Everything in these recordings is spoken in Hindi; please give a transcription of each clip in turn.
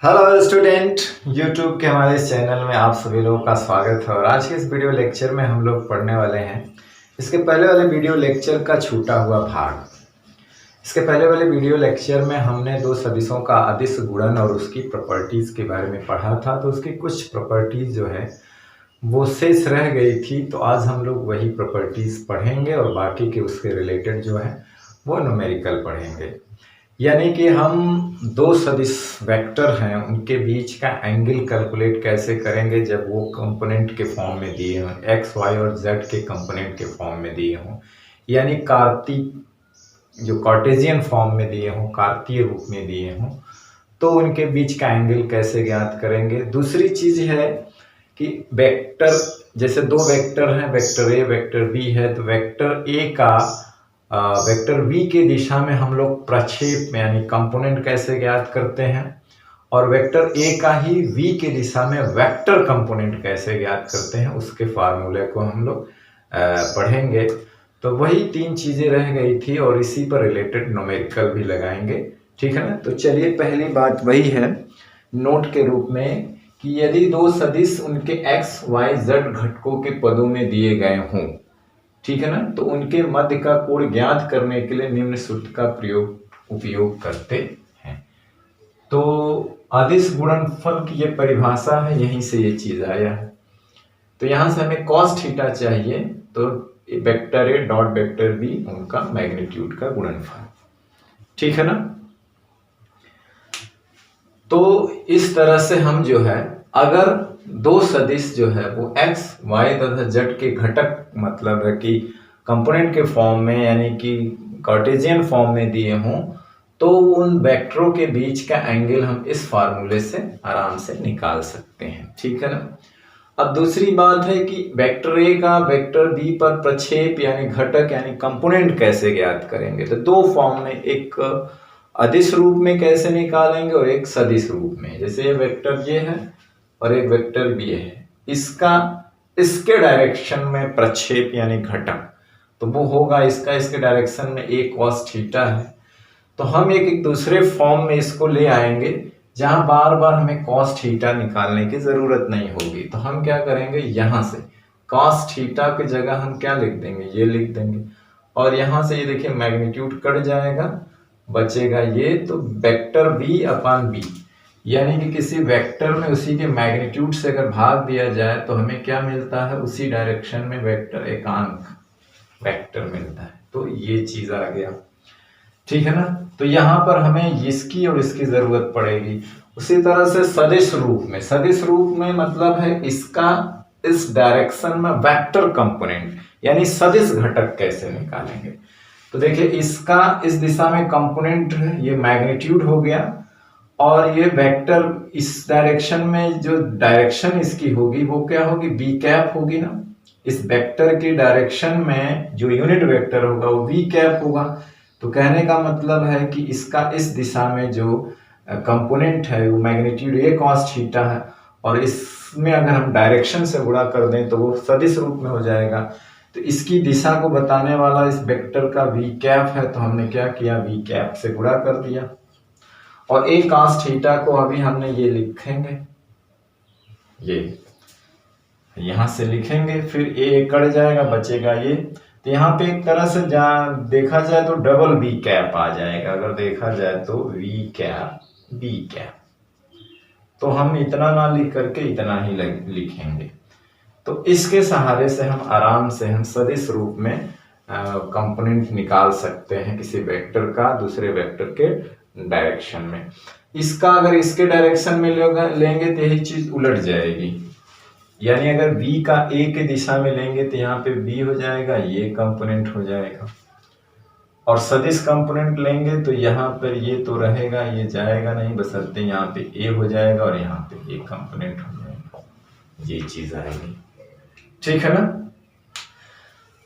हेलो स्टूडेंट, यूट्यूब के हमारे इस चैनल में आप सभी लोगों का स्वागत है। और आज के इस वीडियो लेक्चर में हम लोग पढ़ने वाले हैं इसके पहले वाले वीडियो लेक्चर का छूटा हुआ भाग। इसके पहले वाले वीडियो लेक्चर में हमने दो सदिशों का अदिश गुणन और उसकी प्रॉपर्टीज़ के बारे में पढ़ा था। तो उसकी कुछ प्रॉपर्टीज़ जो है वो शेष रह गई थी, तो आज हम लोग वही प्रॉपर्टीज़ पढ़ेंगे और बाकी के उसके रिलेटेड जो है वो न्यूमेरिकल पढ़ेंगे। यानी कि हम दो सदिश वेक्टर हैं उनके बीच का एंगल कैलकुलेट कैसे करेंगे जब वो कंपोनेंट के फॉर्म में दिए हों, एक्स वाई और जेड के कंपोनेंट के फॉर्म में दिए हों, यानी कार्तीय जो कार्टेशियन फॉर्म में दिए हों, कार्तीय रूप में दिए हों, तो उनके बीच का एंगल कैसे ज्ञात करेंगे। दूसरी चीज है कि वेक्टर, जैसे दो वेक्टर हैं, वेक्टर ए वेक्टर बी है, तो वेक्टर ए का वेक्टर v के दिशा में हम लोग प्रक्षेप में यानी कंपोनेंट कैसे ज्ञात करते हैं, और वेक्टर a का ही v के दिशा में वेक्टर कंपोनेंट कैसे ज्ञात करते हैं, उसके फार्मूले को हम लोग पढ़ेंगे। तो वही तीन चीजें रह गई थी और इसी पर रिलेटेड न्यूमेरिकल भी लगाएंगे, ठीक है ना। तो चलिए, पहली बात वही है नोट के रूप में कि यदि दो सदिश उनके x y z घटकों के पदों में दिए गए हों, ठीक है ना, तो उनके मध्य का कोण ज्ञात करने के लिए निम्न सूत्र का उपयोग करते हैं। तो अदिश गुणनफल की ये परिभाषा है, यहीं से ये चीज आया है। तो यहां से हमें cos थीटा चाहिए, तो vector A dot vector B उनका मैग्नीट्यूड का गुणनफल, ठीक है ना। तो इस तरह से हम जो है, अगर दो सदिश जो है वो x, y तथा z के घटक मतलब है कि कंपोनेंट के फॉर्म में यानी कि कार्टेशियन फॉर्म में दिए हों, तो उन वेक्टरों के बीच का एंगल हम इस फार्मूले से आराम से निकाल सकते हैं, ठीक है ना। अब दूसरी बात है कि वेक्टर ए का वेक्टर बी पर प्रक्षेप यानी घटक यानी कंपोनेंट कैसे ज्ञात करेंगे। तो दो फॉर्म में, एक अदिश रूप में कैसे निकालेंगे और एक सदिश रूप में। जैसे ये वेक्टर ये है और एक वेक्टर बी है, इसका इसके डायरेक्शन में प्रक्षेप यानी घटक, तो वो होगा इसका इसके डायरेक्शन में a cos थीटा है। तो हम एक दूसरे फॉर्म में इसको ले आएंगे जहां बार बार हमें cos थीटा निकालने की जरूरत नहीं होगी। तो हम क्या करेंगे, यहां से cos थीटा की जगह हम क्या लिख देंगे, ये लिख देंगे, और यहां से ये देखिए मैग्नीट्यूड कट जाएगा, बचेगा ये। तो वेक्टर b अपान b, यानी कि किसी वेक्टर में उसी के मैग्नीट्यूड से अगर भाग दिया जाए तो हमें क्या मिलता है, उसी डायरेक्शन में वेक्टर एकांक वेक्टर मिलता है। तो ये चीज आ गया, ठीक है ना। तो यहाँ पर हमें इसकी और इसकी जरूरत पड़ेगी। उसी तरह से सदिश रूप में, सदिश रूप में मतलब है इसका इस डायरेक्शन में वेक्टर कंपोनेंट यानी सदिश घटक कैसे निकालेंगे। तो देखिए, इसका इस दिशा में कंपोनेंट ये मैग्नीट्यूड हो गया, और ये वेक्टर इस डायरेक्शन में जो डायरेक्शन इसकी होगी वो क्या होगी, बी कैप होगी ना। इस वेक्टर के डायरेक्शन में जो यूनिट वेक्टर होगा वो बी कैप होगा। तो कहने का मतलब है कि इसका इस दिशा में जो कंपोनेंट है वो मैग्नीट्यूड a cos थीटा है, और इसमें अगर हम डायरेक्शन से गुणा कर दें तो वो सदिश रूप में हो जाएगा। तो इसकी दिशा को बताने वाला इस वेक्टर का v कैप है, तो हमने क्या किया, v कैप से गुणा कर दिया, और a cos थीटा को अभी हमने ये लिखेंगे, ये यहां से लिखेंगे, फिर a कट जाएगा, बचेगा ये। तो यहाँ पे एक तरह से देखा जाए तो डबल बी कैप आ जाएगा, अगर देखा जाए तो v कैप बी कैप। तो हम इतना ना लिख करके इतना ही लिखेंगे। तो इसके सहारे से हम आराम से हम सदिश रूप में कंपोनेंट निकाल सकते हैं किसी वेक्टर का दूसरे वेक्टर के डायरेक्शन में। इसका अगर इसके डायरेक्शन में लेंगे तो यही चीज उलट जाएगी, यानी अगर b का a के दिशा में लेंगे तो यहाँ पे b हो जाएगा, ये कंपोनेंट हो जाएगा, और सदिश कंपोनेंट लेंगे तो यहाँ पर ये तो रहेगा, ये जाएगा नहीं, बशर्ते यहाँ पे a हो जाएगा और यहाँ पे ये कंपोनेंट हो जाएगा, ये चीज आएगी, ठीक है ना।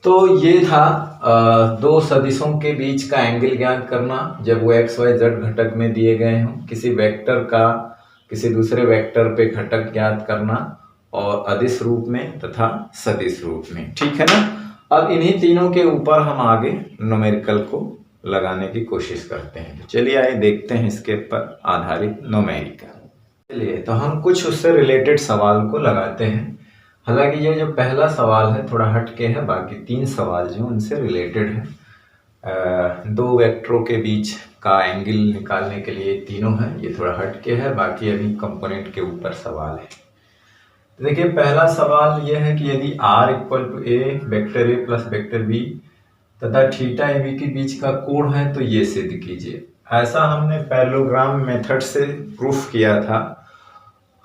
तो ये था दो सदिशों के बीच का एंगल ज्ञात करना जब वो x y z घटक में दिए गए हों, किसी वेक्टर का किसी दूसरे वेक्टर पे घटक ज्ञात करना, और अदिश रूप में तथा सदिश रूप में, ठीक है ना। अब इन्हीं तीनों के ऊपर हम आगे न्यूमेरिकल को लगाने की कोशिश करते हैं। चलिए आइए देखते हैं इसके पर आधारित न्यूमेरिकल। चलिए तो हम कुछ उससे रिलेटेड सवाल को लगाते हैं। हालांकि ये जो पहला सवाल है थोड़ा हट के है, बाकी 3 सवाल जो उनसे रिलेटेड है। दो वेक्टरों के बीच का एंगल निकालने के लिए तीनों है, ये थोड़ा हट के है, बाकी अभी कंपोनेंट के ऊपर सवाल है। तो देखिए पहला सवाल यह है कि यदि r equal to a vector A plus vector B तथा थीटा ए बी के बीच का कोण है तो ये सिद्ध कीजिए। ऐसा हमने पैरेललोग्राम मेथड से प्रूफ किया था।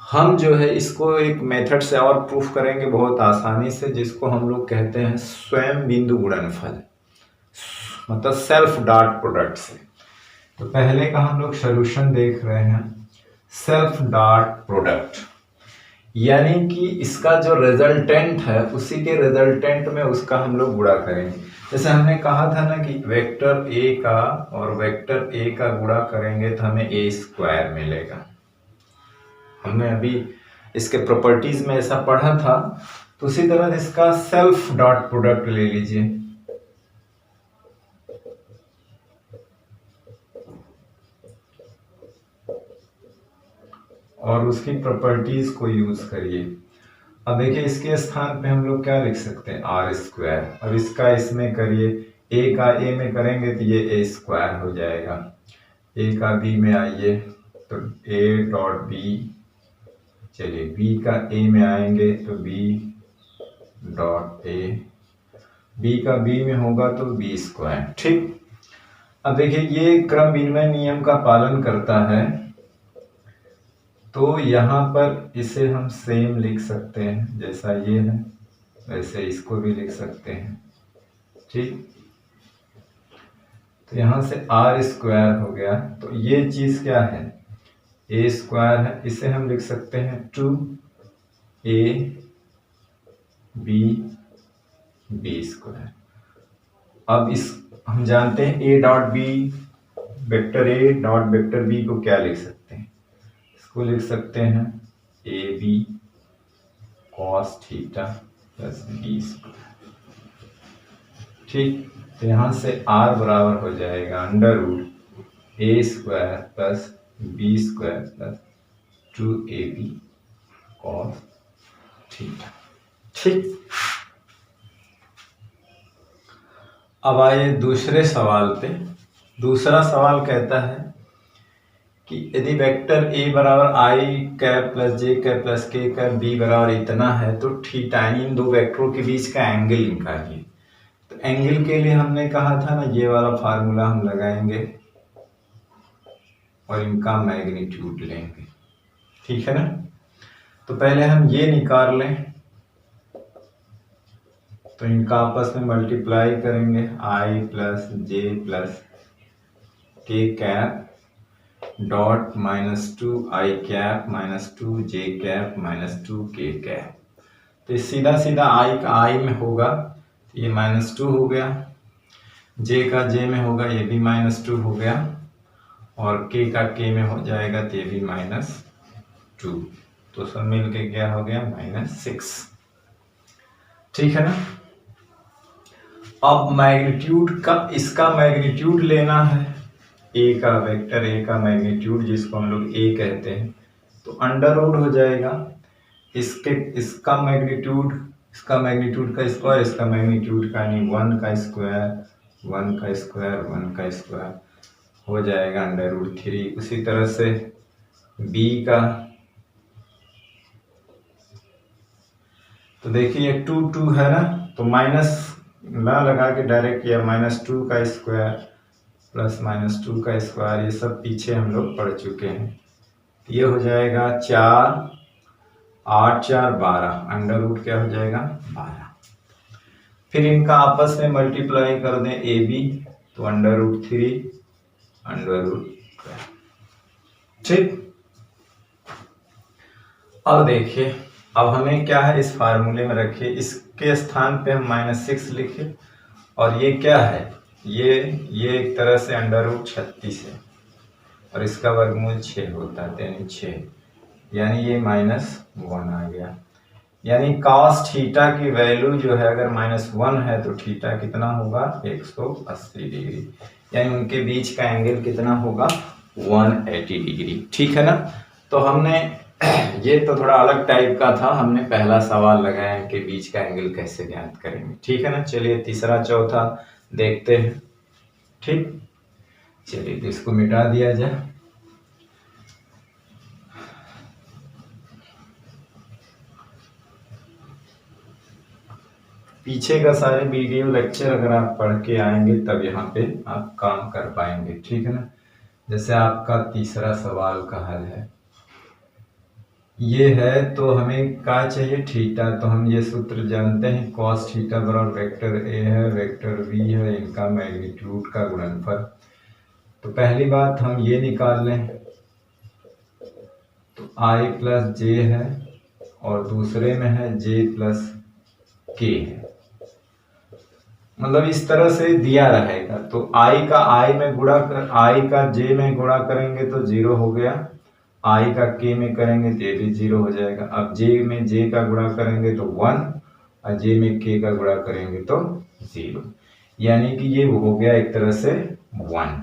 हम जो है इसको एक मेथड से और प्रूफ करेंगे बहुत आसानी से, जिसको हम लोग कहते हैं स्वयं बिंदु गुणनफल, मतलब सेल्फ डॉट प्रोडक्ट से। तो पहले का हम लोग सॉल्यूशन देख रहे हैं सेल्फ डॉट प्रोडक्ट, यानी कि इसका जो रिजल्टेंट है उसी के रिजल्टेंट में उसका हम लोग गुणा करेंगे। जैसे हमने कहा था ना कि वेक्टर ए का और वेक्टर ए का गुणा करेंगे तो हमें ए स्क्वायर मिलेगा। हमने अभी इसके प्रॉपर्टीज में ऐसा पढ़ा था। तो उसी तरह इसका सेल्फ डॉट प्रोडक्ट ले लीजिए। और उसकी प्रॉपर्टीज को यूज करिए। अब देखिए इसके स्थान पे हम लोग क्या लिख सकते हैं, आर स्क्वायर। अब इसका इसमें करिए, ए का ए में करेंगे तो ये ए स्क्वायर हो जाएगा। ए का बी में आइए तो ए डॉट बी, चलिए बी का ए में आएंगे तो बी डॉट ए, बी का बी में होगा तो बी स्क्वायर। ठीक, अब देखिए ये क्रम विनिमय नियम का पालन करता है, तो यहाँ पर इसे हम सेम लिख सकते हैं, जैसा ये है वैसे इसको भी लिख सकते हैं। ठीक, तो यहाँ से आर स्क्वायर हो गया, तो ये चीज क्या है, ए स्क्वायर है। इसे हम लिख सकते हैं 2 ए बी बी स्क्वायर। अब इस हम जानते हैं A dot B, vector A dot vector B को क्या लिख सकते हैं, इसको लिख सकते हैं A B cos theta plus B square. ठीक, तो यहाँ से आर बराबर हो जाएगा under root A square plus B square plus 2ab cos theta. ठीक, अब आइए दूसरे सवाल पे। दूसरा सवाल कहता है कि यदि वेक्टर ए बराबर आई कैप प्लस जे कैप प्लस के कैप बी बराबर इतना है तो थीटा, इन दो वेक्टरों के बीच का एंगल निकालिए। तो एंगल के लिए हमने कहा था ना, ये वाला फार्मूला हम लगाएंगे और इनका मैग्नीट्यूड लेंगे। ठीक है ना, तो पहले हम ये निकाल लें, तो इनका आपस में मल्टीप्लाई करेंगे, आई प्लस जे प्लस के कैप डॉट -2 आई कैप -2 जे कैप -2 के कैप। तो सीधा सीधा आई का आई में होगा तो ये -2 हो गया, जे का जे में होगा ये भी -2 हो गया, और के का के में हो जाएगा तो ये भी -2, तो सब मिल के क्या हो गया -6। ठीक है ना, अब मैग्नीट्यूड का, इसका मैग्नीट्यूड लेना है, ए का वेक्टर ए का मैग्नीट्यूड जिसको हम लोग ए कहते हैं, तो अंडर रूट हो जाएगा इसका मैग्नीट्यूड का स्क्वायर, इसका मैग्नीट्यूड का, यानी 1 का स्क्वायर 1 का स्क्वायर 1 का स्क्वायर हो जाएगा अंडर रूट 3। उसी तरह से बी का, तो देखिए 2 है ना, तो माइनस ना लगा के डायरेक्ट किया, -2 का स्क्वायर प्लस -2 का स्क्वायर, ये सब पीछे हम लोग पढ़ चुके हैं। ये हो जाएगा 4 8 4 12, अंडर रूट क्या हो जाएगा 12। फिर इनका आपस में मल्टीप्लाई कर दें ए बी, तो अंडर रूट 3 अंडर रूट 12। ठीक, अब देखिए, अब हमें क्या है इस फार्मूले में रखिए, इसके स्थान पे हम -6 लिखे, और ये क्या है, ये एक तरह से अंडर रूट 36 है, और इसका वर्गमूल 6 होता है, यानी 6, यानी ये -1 आ गया। यानी cos थीटा की वैल्यू जो है अगर -1 है तो थीटा कितना होगा 180 डिग्री, यानी उनके बीच का एंगल कितना होगा 180 डिग्री। ठीक है ना, तो हमने ये तो थोड़ा अलग टाइप का था, हमने पहला सवाल लगाया कि बीच का एंगल कैसे ज्ञात करेंगे, ठीक है ना। चलिए तीसरा चौथा देखते हैं, ठीक। चलिए तो इसको मिटा दिया जाए। पीछे का सारे वीडियो लेक्चर अगर आप पढ़ के आएंगे तब यहाँ पे आप काम कर पाएंगे, ठीक है ना। जैसे आपका तीसरा सवाल का हल है, ये है तो हमें क्या चाहिए, थीटा। तो हम ये सूत्र जानते हैं, cos थीटा बराबर वेक्टर ए है, वेक्टर बी है, इनका मैग्नीट्यूड का गुणनफल। तो पहली बात हम ये निकाल लें, तो i प्लस जे है और दूसरे में है j प्लस के है, मतलब इस तरह से दिया रहेगा। तो i का i में गुणा कर, i का j में गुणा करेंगे तो 0 हो गया, i का k में करेंगे तो ये भी 0 हो जाएगा। अब j में j का गुणा करेंगे तो 1 और j में k का गुणा करेंगे तो 0, यानी कि ये हो गया एक तरह से 1।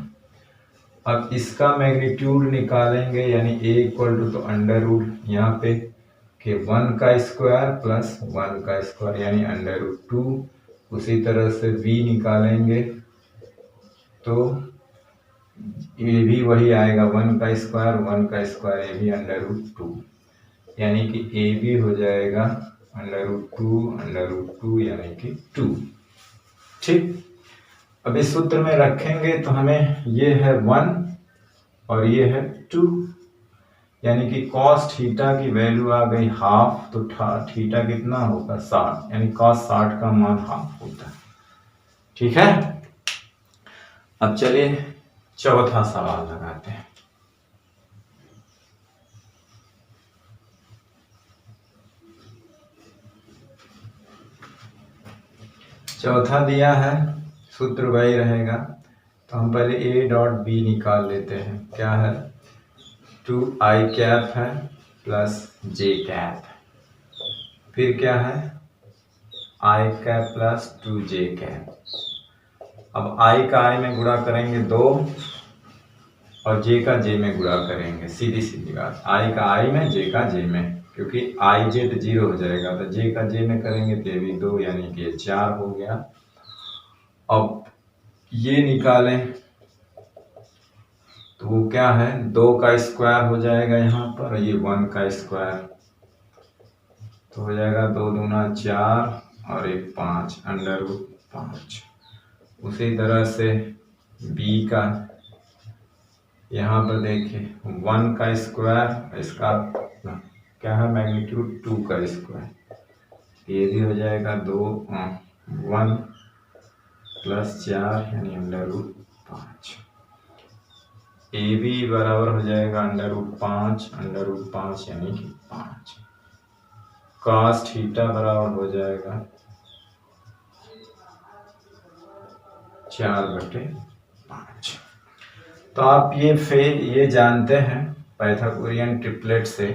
अब इसका मैग्नीट्यूड निकालेंगे, यानी a इक्वल टू तो अंडर रूट यहाँ पे कि 1 का स्क्वायर प्लस 1 का स्क्वायर यानी अंडर रूट 2। उसी तरह से v निकालेंगे तो ये भी वही आएगा, 1 का स्क्वायर 1 का स्क्वायर, ये भी अंडर रूट 2, यानी कि ए भी हो जाएगा अंडर रूट 2 यानी कि 2, ठीक। अब इस सूत्र में रखेंगे तो हमें ये है 1 और ये है 2, यानी कि cos थीटा की वैल्यू आ गई हाफ, तो थीटा कितना होगा 60, यानी cos 60 का मान हाफ होता है, ठीक है। अब चलिए चौथा सवाल लगाते हैं। चौथा दिया है, सूत्र वही रहेगा। तो हम पहले a डॉट बी निकाल लेते हैं, क्या है 2i कैप है प्लस j कैप, फिर क्या है i cap plus 2j cap. अब i का i में गुणा करेंगे 2 और j का j में गुणा करेंगे, सीधी सीधी बात, i का i में j का j में, क्योंकि i j तो 0 हो जाएगा, तो j का j में करेंगे तो भी 2 यानी कि 4 हो गया। अब ये निकालें तो वो क्या है 2 का स्क्वायर हो जाएगा यहाँ पर, ये 1 का स्क्वायर, तो हो जाएगा 2 दूना 4 और 1 5 अंडर रूट 5। उसी तरह से b का यहाँ पर देखिए 1 का स्क्वायर, इसका क्या है मैग्नीट्यूड 2 का स्क्वायर, ये भी हो जाएगा 1 प्लस 4 यानी अंडर रूट 5। ए बी बराबर हो जाएगा अंडर रूट 5 यानी कि 5। cos थीटा बराबर हो जाएगा 4/5। तो आप ये जानते हैं पाइथागोरियन ट्रिपलेट से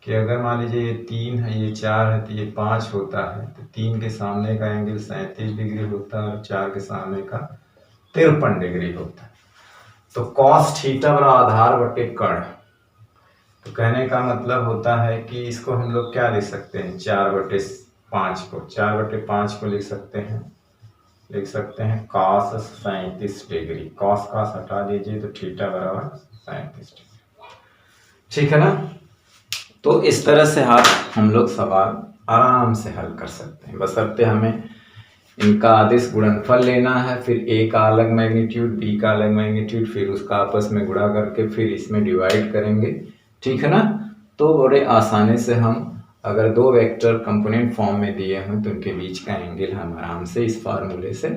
कि अगर मान लीजिए ये 3 है, ये 4 है, तो ये 5 होता है, तो 3 के सामने का एंगल 37 डिग्री होता है और 4 के सामने का 53 डिग्री होता है। तो cos थीटा बराबर आधार बटे कर्ण, तो कहने का मतलब होता है कि इसको हम लोग क्या लिख सकते हैं 4/5 को, 4/5 को लिख सकते हैं cos 37 डिग्री, cos हटा दीजिए तो थीटा बराबर 37 डिग्री, ठीक है ना। तो इस तरह से हम लोग सवाल आराम से हल कर सकते हैं, बशर्ते हमें इनका आदेश गुणनफल लेना है, फिर a का अलग मैग्नीट्यूड b का अलग मैग्नीट्यूड, फिर उसका आपस में गुणा करके फिर इसमें डिवाइड करेंगे, ठीक है ना। तो बड़े आसानी से हम अगर दो वेक्टर कंपोनेंट फॉर्म में दिए हों तो उनके बीच का एंगल हम आराम से इस फार्मूले से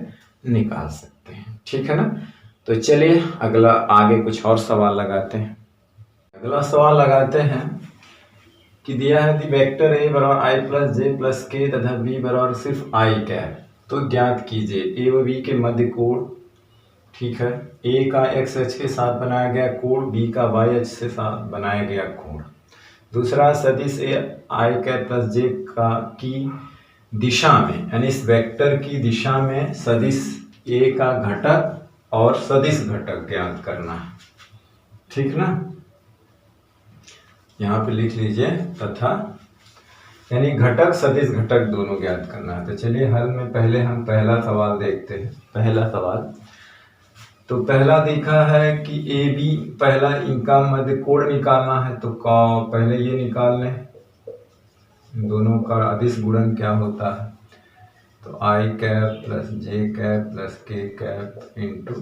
निकाल सकते हैं, ठीक है ना। तो चलिए अगला आगे कुछ और सवाल लगाते हैं। अगला सवाल लगाते हैं कि दिया है कि वेक्टर a बराबर i प्लस जे प्लस के तथा b बराबर सिर्फ i कैप, तो ज्ञात कीजिए a व b के मध्य कोण, ठीक है। a का x अक्ष के साथ बनाया गया कोण, b का y अक्ष के साथ बनाया गया कोण। दूसरा सदिश i कैप प्लस जे की दिशा में, यानी इस वेक्टर की दिशा में सदिश a का घटक और सदिश घटक ज्ञात करना है, ठीक ना। यहाँ पे लिख लीजिए तथा, यानी घटक सदिश घटक दोनों ज्ञात करना है। तो चलिए हल में पहले हम पहला सवाल देखते हैं। पहला सवाल तो पहला देखा है कि ए बी, पहला इनका मध्य कोण निकालना है। तो पहले ये निकाल लें, दोनों का अदिश गुणन क्या होता है। तो आई कैप प्लस जे कैप प्लस के कैप इंटू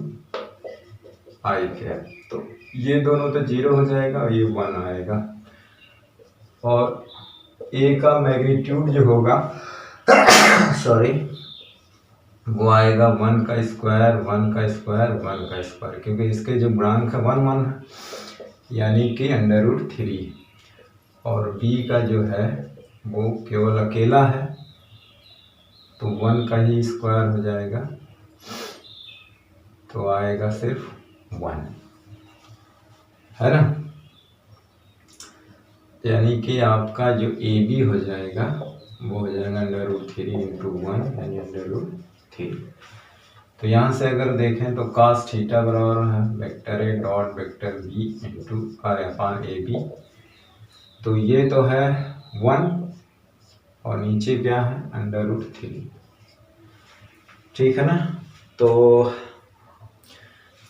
आई कैप। तो ये दोनों तो 0 हो जाएगा और ये 1 आएगा। और ए का मैग्नीट्यूड जो होगा सॉरी वो आएगा 1 का स्क्वायर 1 का स्क्वायर 1 का स्क्वायर, क्योंकि इसके जो गुणांक है 1 1 है, यानी कि √3। और बी का जो है वो केवल अकेला है तो 1 का ही स्क्वायर हो जाएगा, तो आएगा सिर्फ 1, है ना। यानी कि आपका जो ए बी हो जाएगा वो हो जाएगा √3 इंटू 1 यानी √3। तो यहाँ से अगर देखें तो cos थीटा बराबर है vector A dot vector B into R upon A B. तो ये तो है 1 और नीचे क्या है √3, ठीक है ना। तो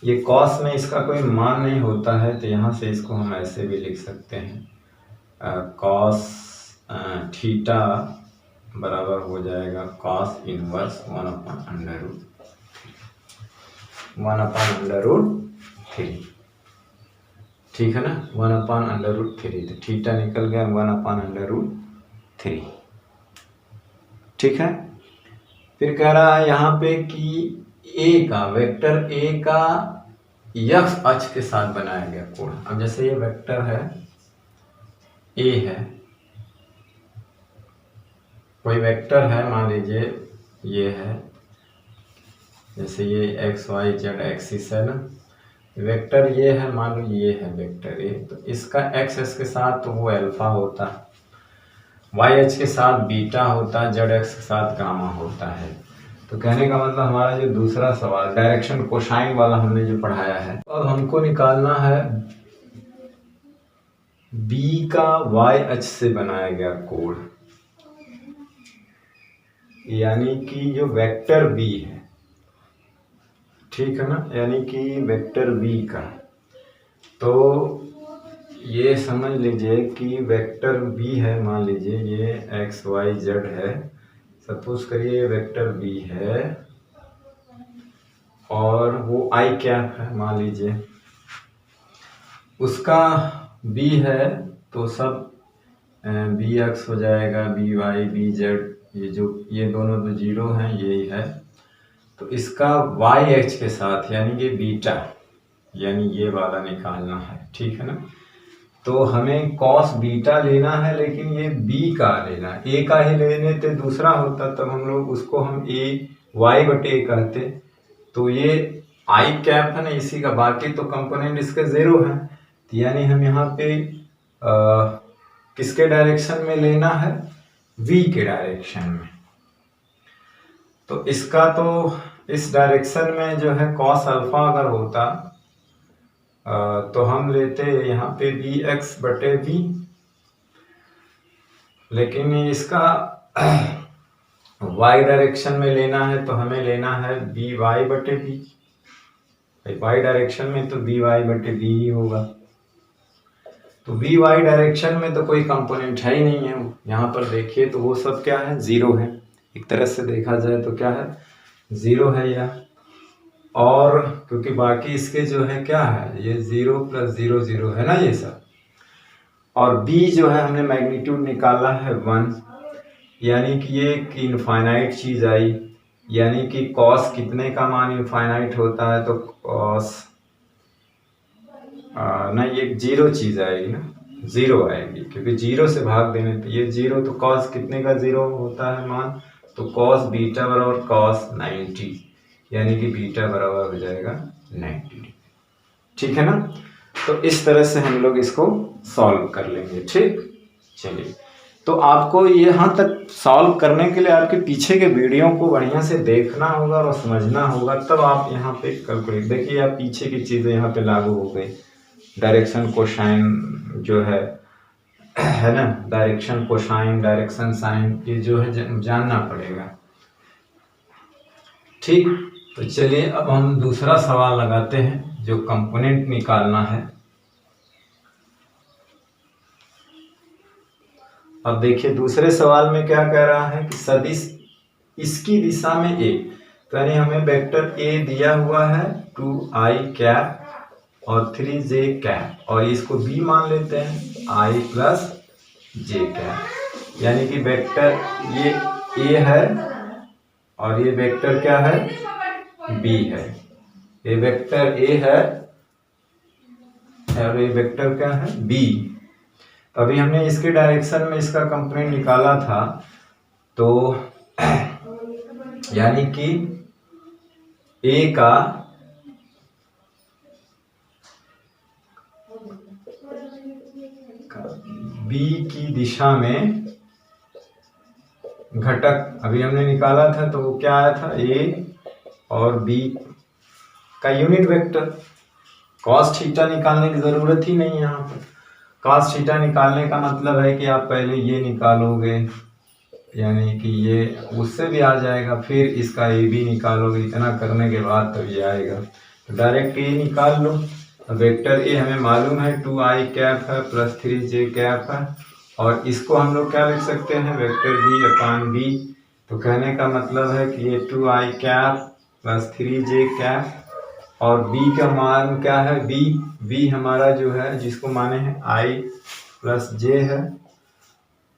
ये cos में इसका कोई मान नहीं होता है, तो यहाँ से इसको हम ऐसे भी लिख सकते हैं cos थीटा बराबर हो जाएगा cos इनवर्स 1/√3, ठीक है ना। 1/√3, तो थीटा निकल गया 1/√3, ठीक है। फिर कह रहा है यहाँ पे कि ए का वेक्टर ए का x अक्ष के साथ बनाया गया कोण। अब जैसे ये वेक्टर है ए है, कोई वेक्टर है, मान लीजिए ये है, जैसे ये एक्स वाई जेड एक्सिस है ना, वेक्टर ये है, मान लो ये है वेक्टर ए। तो इसका एक्स एक्स के साथ तो वो अल्फा होता, वाई एक्स के साथ बीटा होता, जेड एक्स के साथ गामा होता है। तो कहने का मतलब हमारा जो दूसरा सवाल डायरेक्शन कोसाइन वाला हमने जो पढ़ाया है, अब हमको निकालना है बी का वाई अक्ष से बनाया गया कोण, यानी कि जो वेक्टर बी है, ठीक है ना, यानी कि वेक्टर बी का। तो ये समझ लीजिए कि वेक्टर बी है, मान लीजिए ये एक्स वाई जेड है, सपोज करिए वेक्टर बी है और वो आई कैप है, मान लीजिए उसका बी है, तो सब बी एक्स हो जाएगा, बी वाई बी जेड, ये दोनों तो 0 हैं, यही है। तो इसका वाई एक्स के साथ यानी कि बीटा, यानी ये वाला निकालना है, ठीक है ना। तो हमें कॉस बीटा लेना है, लेकिन ये बी का लेना है, ए का ही लेने तो दूसरा होता, तब हम लोग उसको हम ए वाई बटे कहते। तो ये आई कैप है ना इसी का, बाकी तो कंपोनेंट इसके 0 है, तो यानी हम यहाँ पे किसके डायरेक्शन में लेना है, वी के डायरेक्शन में। तो इसका तो इस डायरेक्शन में जो है कॉस अल्फा अगर होता तो हम लेते यहाँ पे बी एक्स बटे बी, लेकिन इसका वाई डायरेक्शन में लेना है तो हमें लेना है बी वाई बटे बी। वाई डायरेक्शन में तो बी वाई बटे बी ही होगा। तो वी वाई डायरेक्शन में तो कोई कंपोनेंट है ही नहीं है। यहाँ पर देखिए तो वो सब क्या है, 0 है। एक तरह से देखा जाए तो क्या है, 0 है यह। और क्योंकि बाकी इसके जो है क्या है, ये 0 + 0 0 है ना ये सब। और b जो है हमने मैग्नीट्यूड निकाला है 1, यानी कि ये एक इनफाइनाइट चीज आई, यानी कि cos कितने का मान इनफाइनाइट होता है, तो cos ना ये 0 चीज आएगी ना, 0 आएगी, क्योंकि 0 से भाग देने पे ये 0, तो cos कितने का 0 होता है मान, तो cos बीटा बराबर cos 90, यानी कि बीटा बराबर हो जाएगा 90, ठीक है ना। तो इस तरह से हम लोग इसको सॉल्व कर लेंगे, ठीक। चलिए, तो आपको यहाँ तक सॉल्व करने के लिए आपके पीछे के वीडियो को बढ़िया से देखना होगा और समझना होगा, तब आप यहाँ पे कैलकुलेट, देखिए आप पीछे की चीज़ें यहाँ पे लागू हो गई। डायरेक्शन कोसाइन जो है है ना, डायरेक्शन कोसाइन, डायरेक्शन साइन, ये जो है जानना पड़ेगा। ठीक, तो चलिए अब हम दूसरा सवाल लगाते हैं जो कंपोनेंट निकालना है। अब देखिए दूसरे सवाल में क्या कह रहा है कि सदिश इसकी दिशा में ए, तो यानी हमें वेक्टर ए दिया हुआ है 2i कैप और 3j कैप, और इसको बी मान लेते हैं i प्लस जे कैप, यानी कि वेक्टर ये ए है और ये वेक्टर क्या है, बी है। ये वेक्टर ए है और ये वेक्टर क्या है, बी। अभी हमने इसके डायरेक्शन में इसका कंपोनेंट निकाला था, तो यानी कि ए का बी की दिशा में घटक अभी हमने निकाला था, तो वो क्या आया था, ए और बी का यूनिट वेक्टर। कॉस थीटा निकालने की जरूरत ही नहीं है यहाँ पर। कॉस थीटा निकालने का मतलब है कि आप पहले ये निकालोगे, यानी कि ये उससे भी आ जाएगा, फिर इसका ए बी निकालोगे, इतना करने के बाद तब ये आएगा। तो डायरेक्ट ए निकाल लो। वेक्टर ए हमें मालूम है 2i कैप है प्लस 3j कैप है, और इसको हम लोग क्या लिख सकते हैं, वेक्टर बी अपान बी। तो कहने का मतलब है कि ये 2i cap plus 3j cap, और b का मान क्या है, b हमारा जो है जिसको माने हैं i प्लस j है,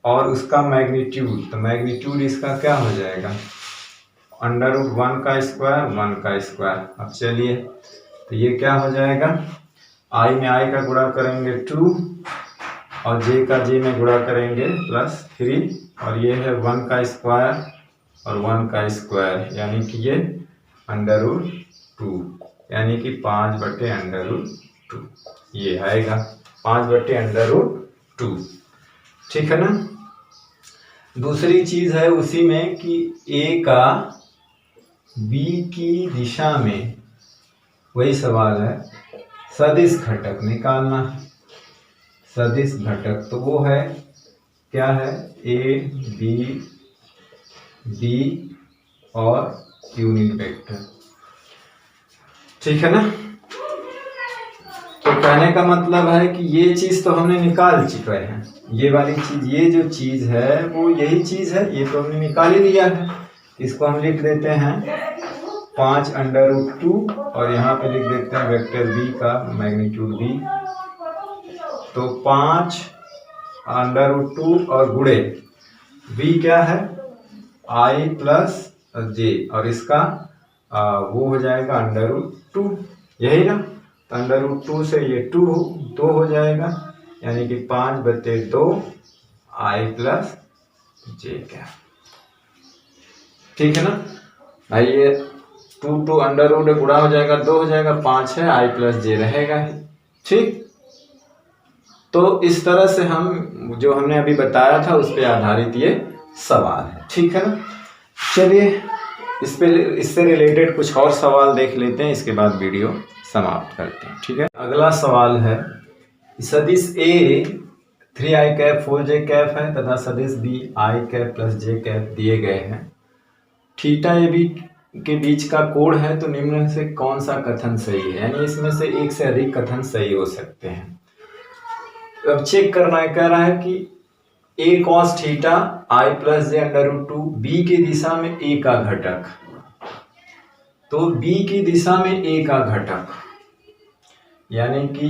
और उसका मैग्नीट्यूड, तो मैग्नीट्यूड इसका क्या हो जाएगा, √1 का स्क्वायर 1 का स्क्वायर। अब चलिए तो ये क्या हो जाएगा, i में i का गुणा करेंगे 2 और j का j में गुणा करेंगे प्लस 3, और ये है 1 का स्क्वायर और 1 का स्क्वायर, यानी कि ये √2, यानी कि 5/√2 ये आएगा, 5/√2। ठीक है ना। दूसरी चीज है उसी में कि a का b की दिशा में, वही सवाल है, सदिश घटक निकालना है। सदिश घटक तो वो है क्या है, a b और यूनिट वेक्टर। ठीक है ना। तो कहने का मतलब है कि ये चीज तो हमने निकाल चुके हैं, ये वाली चीज, ये जो चीज है वो यही चीज है, ये तो हमने निकाल ही लिया है। इसको हम लिख देते हैं 5√2 और यहाँ पे लिख देते हैं वेक्टर बी का मैग्नीट्यूड बी। तो 5√2 और गुणे बी क्या है, i प्लस जे, और इसका वो हो जाएगा √2, यही ना। तो √2 से ये 2 हो जाएगा, यानी कि 5/2 i प्लस जे क्या। ठीक है ना भाई, ये 2 अंडर गुणा हो जाएगा, 2 हो जाएगा, 5 है, i प्लस जे रहेगा ही। ठीक, तो इस तरह से हम जो हमने अभी बताया था उस पर आधारित ये सवाल है। ठीक है ना। चलिए इससे रिलेटेड कुछ और सवाल देख लेते हैं, इसके बाद वीडियो समाप्त करते हैं। ठीक है। अगला सवाल है, सदिश A 3i cap 4j cap है तथा सदिश B i cap plus j cap दिए गए हैं। थीटा ए बी के बीच का कोण है, तो निम्न में से कौन सा कथन सही है, यानी इसमें से एक से अधिक कथन सही हो सकते हैं। अब चेक करना है, कह रहा है कि a cos theta i plus J √2 b की दिशा में a का घटक, तो b की दिशा में a का घटक, यानी कि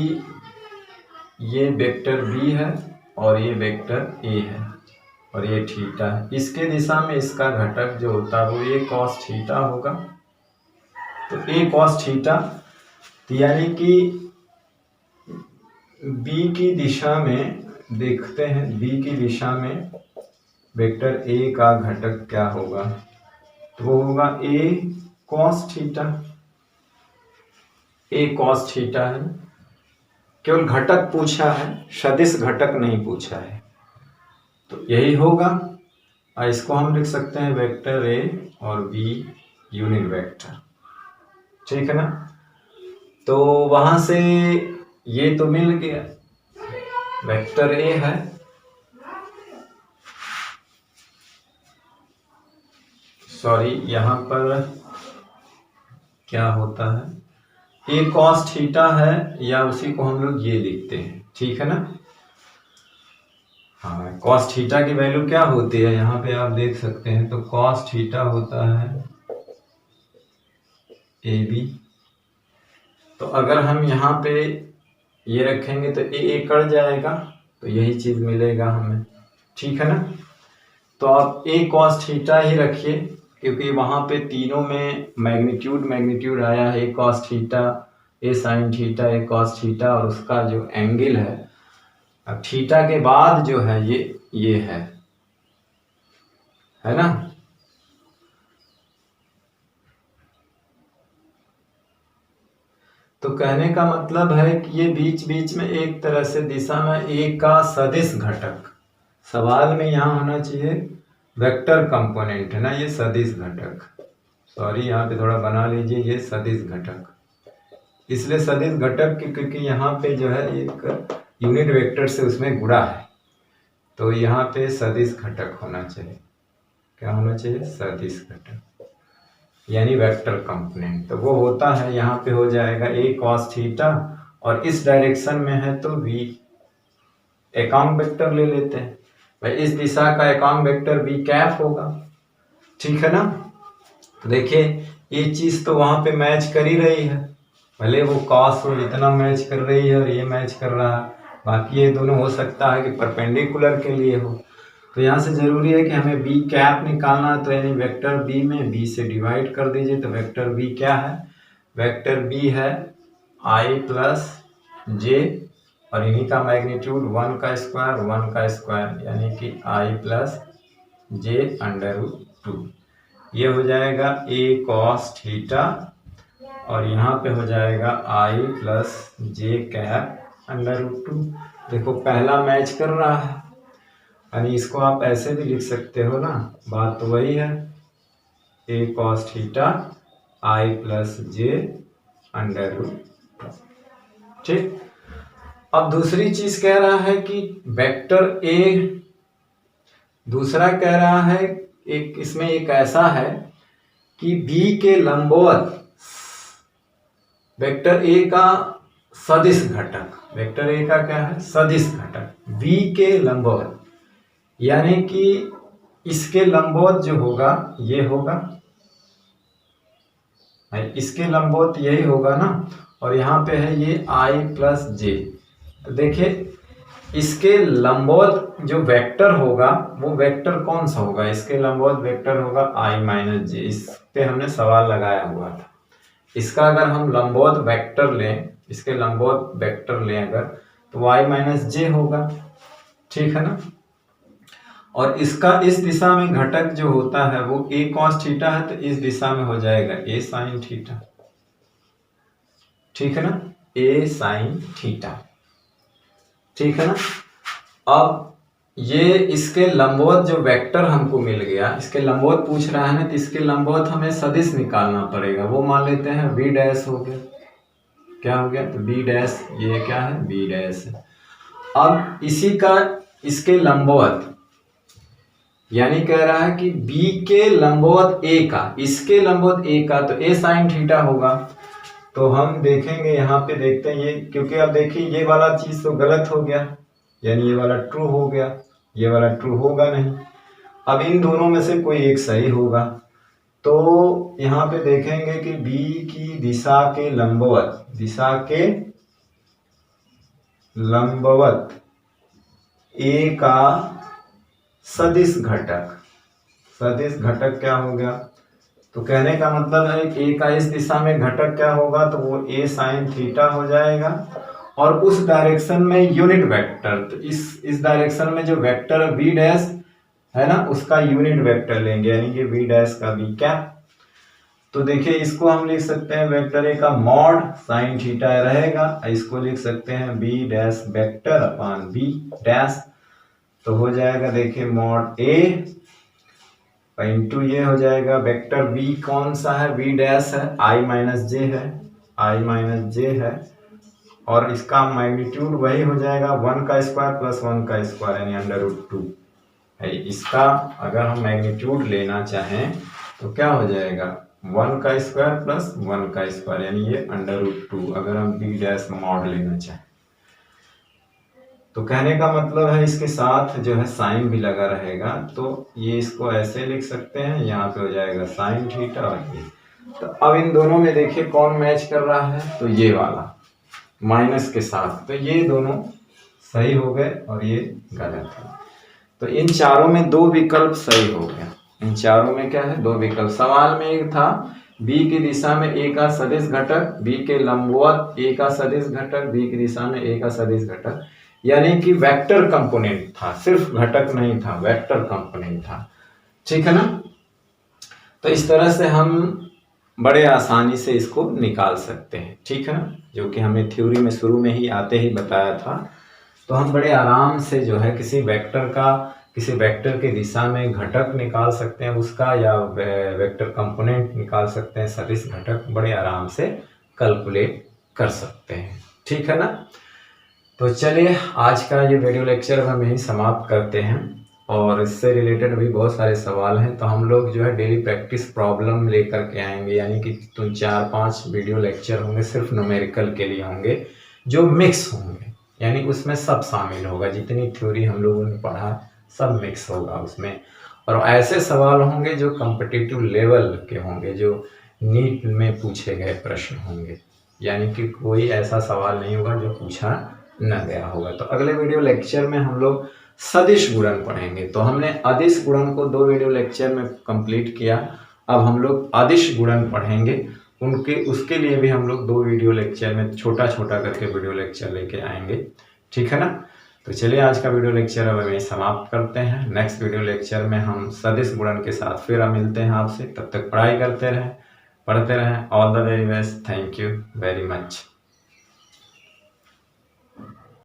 ये वेक्टर b है और ये वेक्टर a है और ये थीटा है, इसके दिशा में इसका घटक जो होता है वो a cos थीटा होगा। तो a cos थीटा, तो यानी कि b की दिशा में देखते हैं, b की दिशा में वेक्टर a का घटक क्या होगा, तो वो होगा a cos theta. a cos theta है, केवल घटक पूछा है, सदिश घटक नहीं पूछा है, तो यही होगा। और इसको हम लिख सकते हैं वेक्टर a और b यूनिट वेक्टर। ठीक है ना। तो वहां से ये तो मिल गया, वेक्टर a है सॉरी यहाँ पर क्या होता है, ए कॉस थीटा है या उसी को हम लोग ये लिखते हैं, ठीक है ना। हाँ, कॉस थीटा की वैल्यू क्या होती है यहाँ पे आप देख सकते हैं, तो कॉस थीटा होता है ए बी। तो अगर हम यहाँ पे ये रखेंगे तो ए कट जाएगा, तो यही चीज मिलेगा हमें, ठीक है ना। तो आप ए कॉस थीटा ही रखिए, क्योंकि वहां पे तीनों में मैग्नीट्यूड आया है, ए कॉस थीटा, ए साइन थीटा, ए कॉस थीटा, और उसका जो एंगल है अब थीटा के बाद जो है ये है ना। तो कहने का मतलब है कि ये बीच बीच में एक तरह से दिशा में ए का सदिश घटक, सवाल में यहाँ होना चाहिए वेक्टर कंपोनेंट है ना, ये सदिश घटक, सॉरी यहाँ पे थोड़ा बना लीजिए, ये सदिश घटक, इसलिए सदिश घटक क्योंकि यहाँ पे जो है एक यूनिट वेक्टर से उसमें गुणा है, तो यहाँ पे सदिश घटक होना चाहिए, क्या होना चाहिए, सदिश घटक यानी वेक्टर कंपोनेंट। तो वो होता है यहाँ पे हो जाएगा ए कॉस थीटा, और इस डायरेक्शन में है तो v एकांक वेक्टर ले लेते हैं भाई, इस दिशा का एकांक वेक्टर v कैप होगा, ठीक है ना। तो देखिए ये चीज तो वहां पे मैच कर ही रही है, भले वो कॉस हो इतना मैच कर रही है और ये मैच कर रहा है, बाकी ये दोनों हो सकता है कि परपेंडिकुलर के लिए हो। तो यहाँ से जरूरी है कि हमें बी कैप निकालना है, तो यानी वेक्टर बी में बी से डिवाइड कर दीजिए, तो वेक्टर बी क्या है, वेक्टर बी है आई प्लस जे, और इन्हीं का मैग्नीट्यूड 1 का स्क्वायर यानी कि आई प्लस जे अंडर रूट 2, ये हो जाएगा ए कॉस थीटा, और यहाँ पे हो जाएगा आई प्लस जे कैप अंडर रूट 2। देखो पहला मैच कर रहा है, यानी इसको आप ऐसे भी लिख सकते हो ना, बात तो वही है, ए कॉस थीटा आई प्लस जे अंडर रूट 2, ठीक। अब दूसरी चीज कह रहा है कि वेक्टर ए, दूसरा कह रहा है एक, इसमें एक ऐसा है कि बी के लंबवत वेक्टर ए का सदिश घटक, वेक्टर ए का क्या है, सदिश घटक बी के लंबवत, यानी कि इसके लंबवत जो होगा ये होगा, इसके लंबवत यही होगा ना, और यहाँ पे है ये आई प्लस जे। तो देखिए इसके लंबवत जो वेक्टर होगा वो वेक्टर कौन सा होगा, इसके लंबवत वेक्टर होगा आई माइनस जे, इस पे हमने सवाल लगाया हुआ था। इसका अगर हम लंबवत वेक्टर लें, इसके लंबवत वेक्टर लें अगर, तो y माइनस जे होगा, ठीक है ना। और इसका इस दिशा में घटक जो होता है वो a cos थीटा है, तो इस दिशा में हो जाएगा a sin थीटा, ठीक है ना, a sin थीटा, ठीक है ना। अब ये इसके लंबवत जो वेक्टर हमको मिल गया, इसके लंबवत पूछ रहा है ना, तो इसके लंबवत हमें सदिश निकालना पड़ेगा, वो मान लेते हैं v डैश हो गया, क्या हो गया, तो b डैश, ये क्या है, b डैश है। अब इसी का इसके लंबवत, यानी कह रहा है कि b के लंबवत a का, इसके लंबवत a का, तो a sin थीटा होगा। तो हम देखेंगे यहाँ पे, देखते हैं ये, क्योंकि अब देखिए ये वाला चीज तो गलत हो गया, यानी ये वाला ट्रू हो गया, ये वाला ट्रू होगा नहीं। अब इन दोनों में से कोई एक सही होगा, तो यहाँ पे देखेंगे कि b की दिशा के लंबवत, दिशा के लंबवत a का सदिश घटक, सदिश घटक क्या हो गया, तो कहने का मतलब है कि a का इस दिशा में घटक क्या होगा, तो वो a sin थीटा हो जाएगा, और उस डायरेक्शन में यूनिट वेक्टर, तो इस डायरेक्शन में जो वेक्टर v डैश है ना, उसका यूनिट वेक्टर लेंगे, यानी कि v डैश का v क्या। तो देखिए इसको हम लिख सकते हैं वेक्टर a का मॉड sin थीटा रहेगा, इसको लिख सकते हैं b dash vector upon b dash, तो हो जाएगा देखिए मॉड a इंटू ये हो जाएगा वेक्टर v कौन सा है, v डैश है, i माइनस जे है, i माइनस जे है, और इसका मैग्नीट्यूड वही हो जाएगा 1 का स्क्वायर प्लस 1 का स्क्वायर यानी अंडर रूट 2 है। इसका अगर हम मैग्नीट्यूड लेना चाहें तो क्या हो जाएगा 1 का स्क्वायर प्लस 1 का स्क्वायर, यानी ये √2 अगर हम b डैश मॉड लेना चाहें। तो कहने का मतलब है इसके साथ जो है साइन भी लगा रहेगा, तो ये इसको ऐसे लिख सकते हैं, यहाँ पे हो जाएगा साइन थीटा और ये। तो अब इन दोनों में देखिए कौन मैच कर रहा है, तो ये वाला माइनस के साथ, तो ये दोनों सही हो गए और ये गलत है। तो इन चारों में दो विकल्प सही हो गया। इन चारों में क्या है, दो विकल्प। सवाल में एक था b की दिशा में a का सदिश घटक, b के लंबवत a का सदिश घटक, b की दिशा में a का सदिश घटक, यानी कि वेक्टर कंपोनेंट था, सिर्फ घटक नहीं था, वेक्टर कंपोनेंट था। ठीक है ना। तो इस तरह से हम बड़े आसानी से इसको निकाल सकते हैं। ठीक है ना, जो कि हमें थ्योरी में शुरू में ही आते ही बताया था। तो हम बड़े आराम से जो है किसी वेक्टर के दिशा में घटक निकाल सकते हैं उसका, या वेक्टर कंपोनेंट निकाल सकते हैं, सदिश घटक बड़े आराम से कैलकुलेट कर सकते हैं। ठीक है ना। तो चलिए आज का ये वीडियो लेक्चर हम यहीं समाप्त करते हैं, और इससे रिलेटेड भी बहुत सारे सवाल हैं। तो हम लोग जो है डेली प्रैक्टिस प्रॉब्लम लेकर के आएंगे, यानी कि 4-5 वीडियो लेक्चर होंगे सिर्फ न्यूमेरिकल के लिए होंगे, जो मिक्स होंगे, यानी उसमें सब शामिल होगा, जितनी थ्योरी हम लोगों ने पढ़ा सब मिक्स होगा उसमें। और ऐसे सवाल होंगे जो कॉम्पिटिटिव लेवल के होंगे, जो नीट में पूछे गए प्रश्न होंगे, यानी कि कोई ऐसा सवाल नहीं होगा जो पूछा न गया होगा। तो अगले वीडियो लेक्चर में हम लोग सदिश गुणन पढ़ेंगे। तो हमने अदिश गुणन को 2 वीडियो लेक्चर में कंप्लीट किया, अब हम लोग अदिश गुणन पढ़ेंगे। उसके लिए भी हम लोग 2 वीडियो लेक्चर में छोटा छोटा करके वीडियो लेक्चर लेके आएंगे। ठीक है ना। तो चलिए आज का वीडियो लेक्चर अब हमें समाप्त करते हैं। नेक्स्ट वीडियो लेक्चर में हम सदिश गुणन के साथ फिर मिलते हैं आपसे। तब तक पढ़ाई करते रहें, पढ़ते रहें। All the very best. Thank you very much.